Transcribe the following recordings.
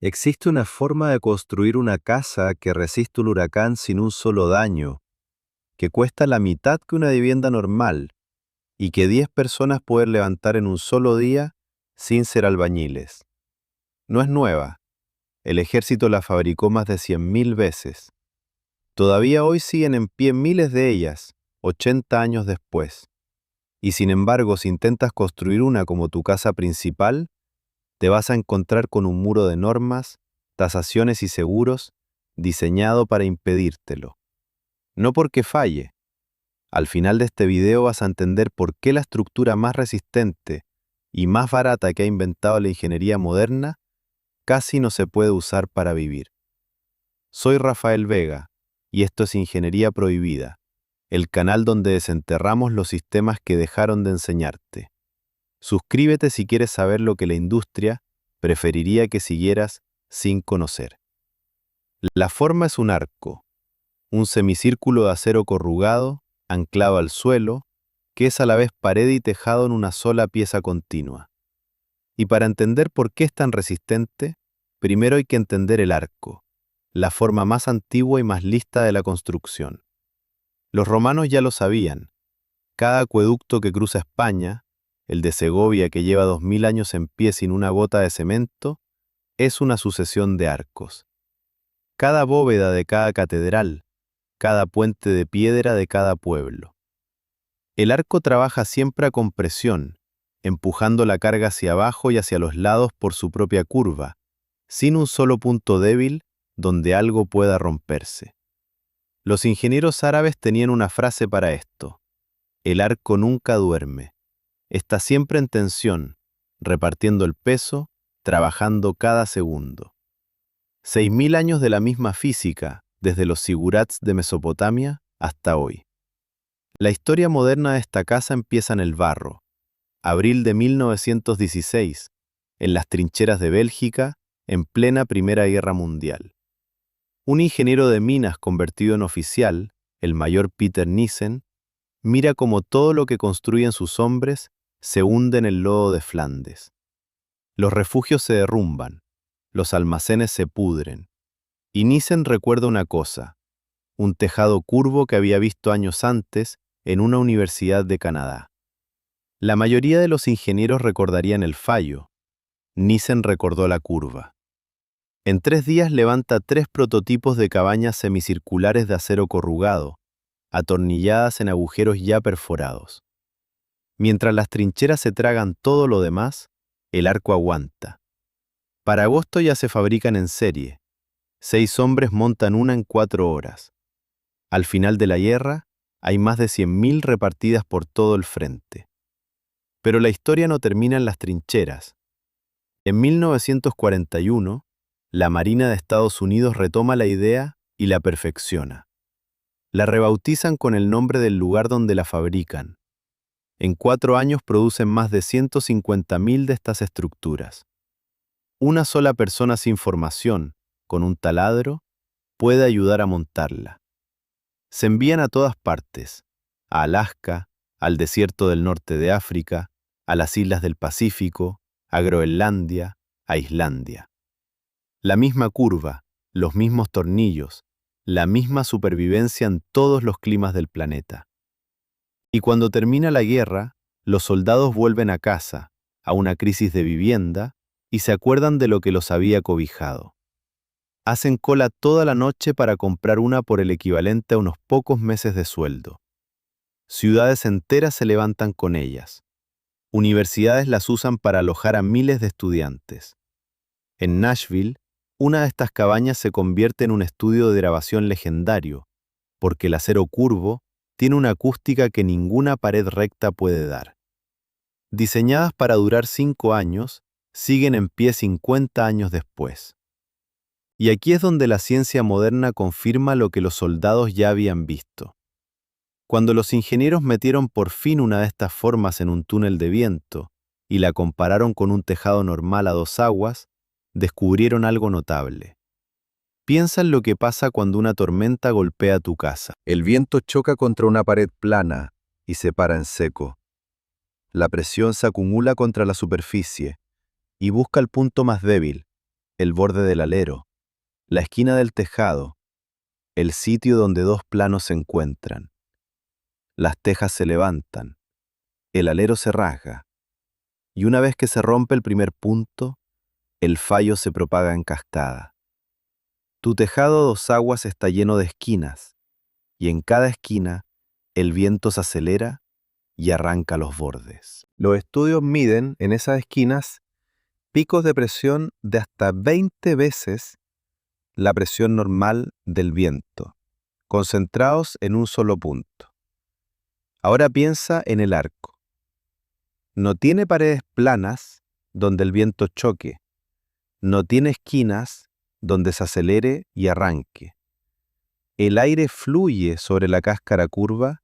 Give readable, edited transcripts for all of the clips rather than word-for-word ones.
Existe una forma de construir una casa que resiste un huracán sin un solo daño, que cuesta la mitad que una vivienda normal y que 10 personas pueden levantar en un solo día sin ser albañiles. No es nueva, el ejército la fabricó más de 100.000 veces. Todavía hoy siguen en pie miles de ellas, 80 años después. Y sin embargo, si intentas construir una como tu casa principal, te vas a encontrar con un muro de normas, tasaciones y seguros diseñado para impedírtelo. No porque falle. Al final de este video vas a entender por qué la estructura más resistente y más barata que ha inventado la ingeniería moderna casi no se puede usar para vivir. Soy Rafael Vega y esto es Ingeniería Prohibida, el canal donde desenterramos los sistemas que dejaron de enseñarte. Suscríbete si quieres saber lo que la industria preferiría que siguieras sin conocer. La forma es un arco, un semicírculo de acero corrugado, anclado al suelo, que es a la vez pared y tejado en una sola pieza continua. Y para entender por qué es tan resistente, primero hay que entender el arco, la forma más antigua y más lista de la construcción. Los romanos ya lo sabían. Cada acueducto que cruza España, el de Segovia que lleva 2000 años en pie sin una gota de cemento, es una sucesión de arcos. Cada bóveda de cada catedral, cada puente de piedra de cada pueblo. El arco trabaja siempre a compresión, empujando la carga hacia abajo y hacia los lados por su propia curva, sin un solo punto débil donde algo pueda romperse. Los ingenieros árabes tenían una frase para esto: el arco nunca duerme, está siempre en tensión, repartiendo el peso, trabajando cada segundo. 6000 años de la misma física, desde los zigurats de Mesopotamia hasta hoy. La historia moderna de esta casa empieza en el barro, abril de 1916, en las trincheras de Bélgica, en plena Primera Guerra Mundial. Un ingeniero de minas convertido en oficial, el mayor Peter Nissen, mira cómo todo lo que construyen sus hombres se hunde en el lodo de Flandes. Los refugios se derrumban, los almacenes se pudren. Y Nissen recuerda una cosa, un tejado curvo que había visto años antes en una universidad de Canadá. La mayoría de los ingenieros recordarían el fallo. Nissen recordó la curva. En 3 días levanta 3 prototipos de cabañas semicirculares de acero corrugado, atornilladas en agujeros ya perforados. Mientras las trincheras se tragan todo lo demás, el arco aguanta. Para agosto ya se fabrican en serie. 6 hombres montan una en 4 horas. Al final de la guerra, hay más de 100.000 repartidas por todo el frente. Pero la historia no termina en las trincheras. En 1941, la Marina de Estados Unidos retoma la idea y la perfecciona. La rebautizan con el nombre del lugar donde la fabrican. En 4 años producen más de 150.000 de estas estructuras. Una sola persona sin formación, con un taladro, puede ayudar a montarla. Se envían a todas partes, a Alaska, al desierto del norte de África, a las islas del Pacífico, a Groenlandia, a Islandia. La misma curva, los mismos tornillos, la misma supervivencia en todos los climas del planeta. Y cuando termina la guerra, los soldados vuelven a casa, a una crisis de vivienda, y se acuerdan de lo que los había cobijado. Hacen cola toda la noche para comprar una por el equivalente a unos pocos meses de sueldo. Ciudades enteras se levantan con ellas. Universidades las usan para alojar a miles de estudiantes. En Nashville, una de estas cabañas se convierte en un estudio de grabación legendario, porque el acero curvo tiene una acústica que ninguna pared recta puede dar. Diseñadas para durar 5 años, siguen en pie 50 años después. Y aquí es donde la ciencia moderna confirma lo que los soldados ya habían visto. Cuando los ingenieros metieron por fin una de estas formas en un túnel de viento y la compararon con un tejado normal a 2 aguas, descubrieron algo notable. Piensa en lo que pasa cuando una tormenta golpea tu casa. El viento choca contra una pared plana y se para en seco. La presión se acumula contra la superficie y busca el punto más débil, el borde del alero, la esquina del tejado, el sitio donde dos planos se encuentran. Las tejas se levantan, el alero se rasga, y una vez que se rompe el primer punto, el fallo se propaga en cascada. Tu tejado a dos aguas está lleno de esquinas, y en cada esquina el viento se acelera y arranca los bordes. Los estudios miden en esas esquinas picos de presión de hasta 20 veces la presión normal del viento, concentrados en un solo punto. Ahora piensa en el arco. No tiene paredes planas donde el viento choque, no tiene esquinas donde se acelere y arranque. El aire fluye sobre la cáscara curva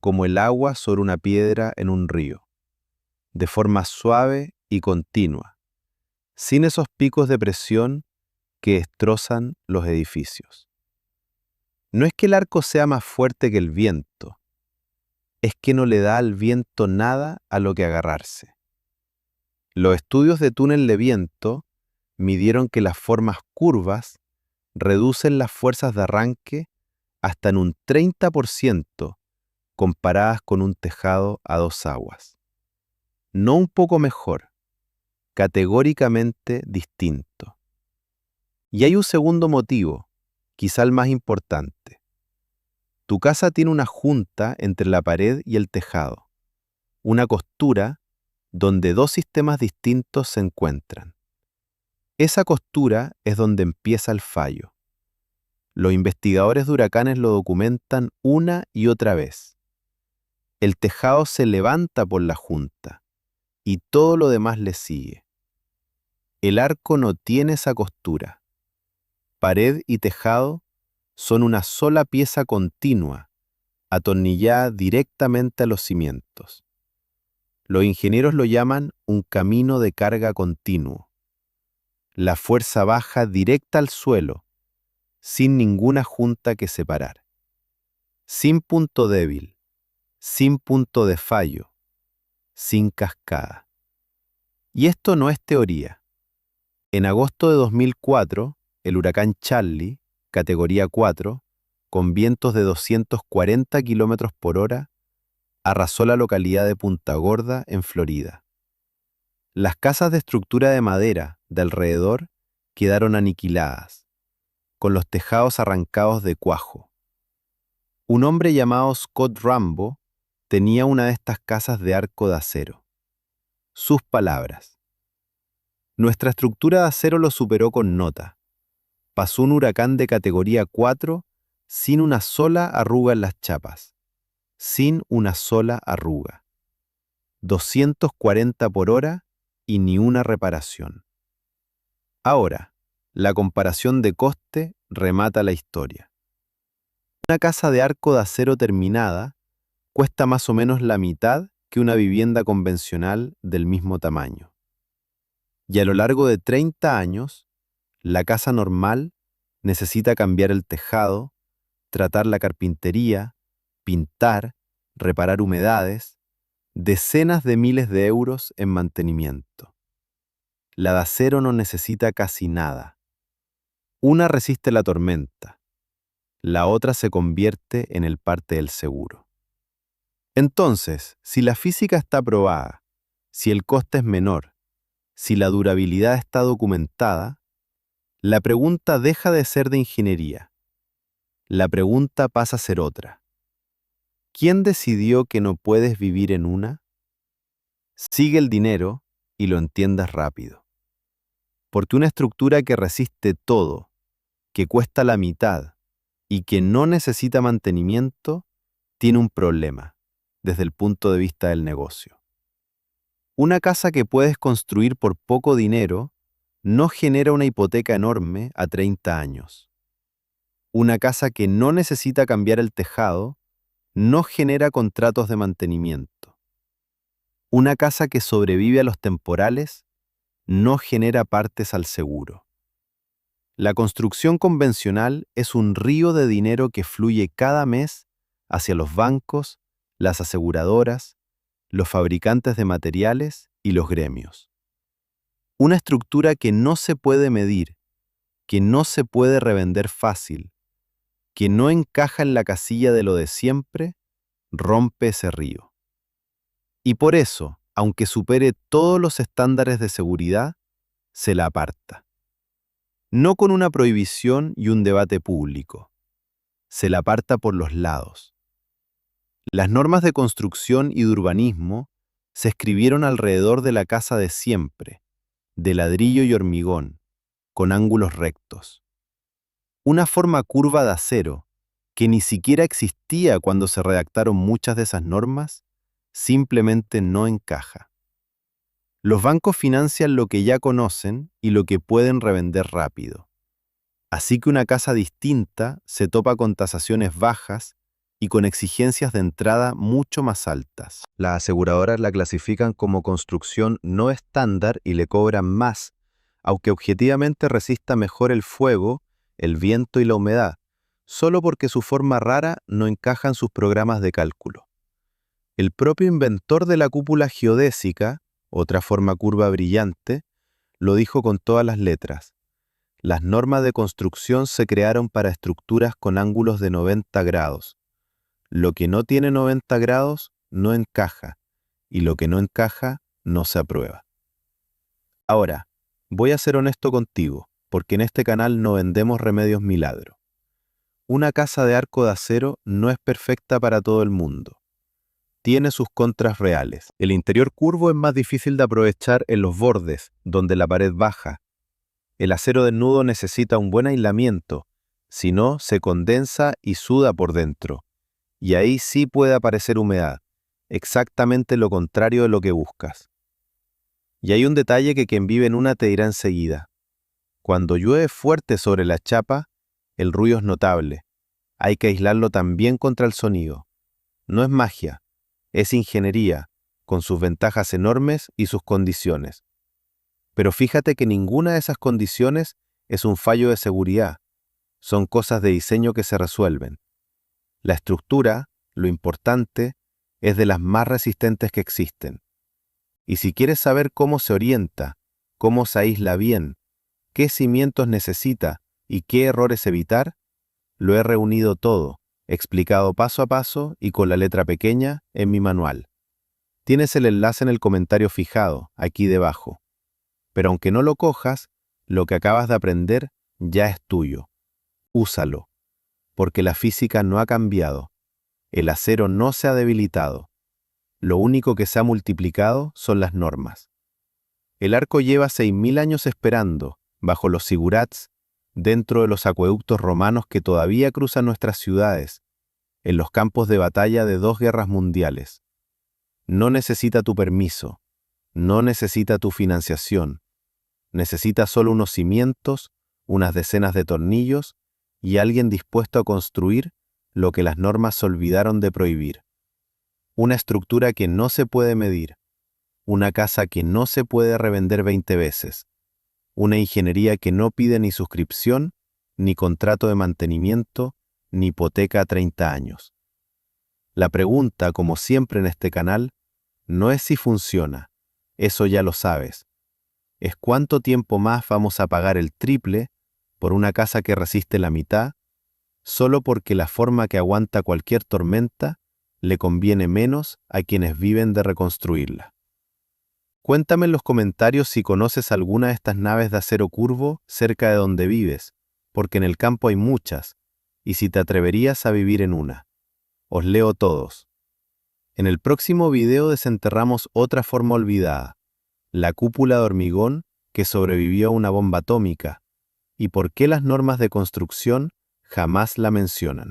como el agua sobre una piedra en un río, de forma suave y continua, sin esos picos de presión que destrozan los edificios. No es que el arco sea más fuerte que el viento, es que no le da al viento nada a lo que agarrarse. Los estudios de túnel de viento midieron que las formas curvas reducen las fuerzas de arranque hasta en un 30% comparadas con un tejado a dos aguas. No un poco mejor, categóricamente distinto. Y hay un segundo motivo, quizá el más importante. Tu casa tiene una junta entre la pared y el tejado, una costura donde dos sistemas distintos se encuentran. Esa costura es donde empieza el fallo. Los investigadores de huracanes lo documentan una y otra vez. El tejado se levanta por la junta y todo lo demás le sigue. El arco no tiene esa costura. Pared y tejado son una sola pieza continua, atornillada directamente a los cimientos. Los ingenieros lo llaman un camino de carga continuo. La fuerza baja directa al suelo, sin ninguna junta que separar. Sin punto débil, sin punto de fallo, sin cascada. Y esto no es teoría. En agosto de 2004, el huracán Charlie, categoría 4, con vientos de 240 kilómetros por hora, arrasó la localidad de Punta Gorda, en Florida. Las casas de estructura de madera de alrededor quedaron aniquiladas, con los tejados arrancados de cuajo. Un hombre llamado Scott Rambo tenía una de estas casas de arco de acero. Sus palabras: nuestra estructura de acero lo superó con nota. Pasó un huracán de categoría 4 sin una sola arruga en las chapas. Sin una sola arruga. 240 por hora y ni una reparación. Ahora, la comparación de coste remata la historia. Una casa de arco de acero terminada cuesta más o menos la mitad que una vivienda convencional del mismo tamaño. Y a lo largo de 30 años, la casa normal necesita cambiar el tejado, tratar la carpintería, pintar, reparar humedades, decenas de miles de euros en mantenimiento. La de acero no necesita casi nada. Una resiste la tormenta, la otra se convierte en el parte del seguro. Entonces, si la física está probada, si el coste es menor, si la durabilidad está documentada, la pregunta deja de ser de ingeniería. La pregunta pasa a ser otra. ¿Quién decidió que no puedes vivir en una? Sigue el dinero y lo entiendas rápido. Porque una estructura que resiste todo, que cuesta la mitad y que no necesita mantenimiento, tiene un problema desde el punto de vista del negocio. Una casa que puedes construir por poco dinero no genera una hipoteca enorme a 30 años. Una casa que no necesita cambiar el tejado no genera contratos de mantenimiento. Una casa que sobrevive a los temporales no genera partes al seguro. La construcción convencional es un río de dinero que fluye cada mes hacia los bancos, las aseguradoras, los fabricantes de materiales y los gremios. Una estructura que no se puede medir, que no se puede revender fácil, que no encaja en la casilla de lo de siempre, rompe ese río. Y por eso, aunque supere todos los estándares de seguridad, se la aparta. No con una prohibición y un debate público. Se la aparta por los lados. Las normas de construcción y de urbanismo se escribieron alrededor de la casa de siempre, de ladrillo y hormigón, con ángulos rectos. Una forma curva de acero, que ni siquiera existía cuando se redactaron muchas de esas normas, simplemente no encaja. Los bancos financian lo que ya conocen y lo que pueden revender rápido. Así que una casa distinta se topa con tasaciones bajas y con exigencias de entrada mucho más altas. Las aseguradoras la clasifican como construcción no estándar y le cobran más, aunque objetivamente resista mejor el fuego, el viento y la humedad, solo porque su forma rara no encaja en sus programas de cálculo. El propio inventor de la cúpula geodésica, otra forma curva brillante, lo dijo con todas las letras. Las normas de construcción se crearon para estructuras con ángulos de 90 grados. Lo que no tiene 90 grados no encaja, y lo que no encaja no se aprueba. Ahora, voy a ser honesto contigo, porque en este canal no vendemos remedios milagro. Una casa de arco de acero no es perfecta para todo el mundo. Tiene sus contras reales. El interior curvo es más difícil de aprovechar en los bordes, donde la pared baja. El acero desnudo necesita un buen aislamiento, si no, se condensa y suda por dentro. Y ahí sí puede aparecer humedad, exactamente lo contrario de lo que buscas. Y hay un detalle que quien vive en una te dirá enseguida. Cuando llueve fuerte sobre la chapa, el ruido es notable. Hay que aislarlo también contra el sonido. No es magia, es ingeniería, con sus ventajas enormes y sus condiciones. Pero fíjate que ninguna de esas condiciones es un fallo de seguridad. Son cosas de diseño que se resuelven. La estructura, lo importante, es de las más resistentes que existen. Y si quieres saber cómo se orienta, cómo se aísla bien, qué cimientos necesita y qué errores evitar, lo he reunido todo, explicado paso a paso y con la letra pequeña en mi manual. Tienes el enlace en el comentario fijado, aquí debajo. Pero aunque no lo cojas, lo que acabas de aprender ya es tuyo. Úsalo, porque la física no ha cambiado. El acero no se ha debilitado. Lo único que se ha multiplicado son las normas. El arco lleva 6.000 años esperando, bajo los zigurats, dentro de los acueductos romanos que todavía cruzan nuestras ciudades, en los campos de batalla de 2 guerras mundiales. No necesita tu permiso, no necesita tu financiación. Necesita solo unos cimientos, unas decenas de tornillos y alguien dispuesto a construir lo que las normas se olvidaron de prohibir. Una estructura que no se puede medir, una casa que no se puede revender 20 veces, una ingeniería que no pide ni suscripción, ni contrato de mantenimiento, ni hipoteca a 30 años. La pregunta, como siempre en este canal, no es si funciona, eso ya lo sabes. Es cuánto tiempo más vamos a pagar el triple por una casa que resiste la mitad, solo porque la forma que aguanta cualquier tormenta le conviene menos a quienes viven de reconstruirla. Cuéntame en los comentarios si conoces alguna de estas naves de acero curvo cerca de donde vives, porque en el campo hay muchas, y si te atreverías a vivir en una. Os leo todos. En el próximo video desenterramos otra forma olvidada, la cúpula de hormigón que sobrevivió a una bomba atómica, y por qué las normas de construcción jamás la mencionan.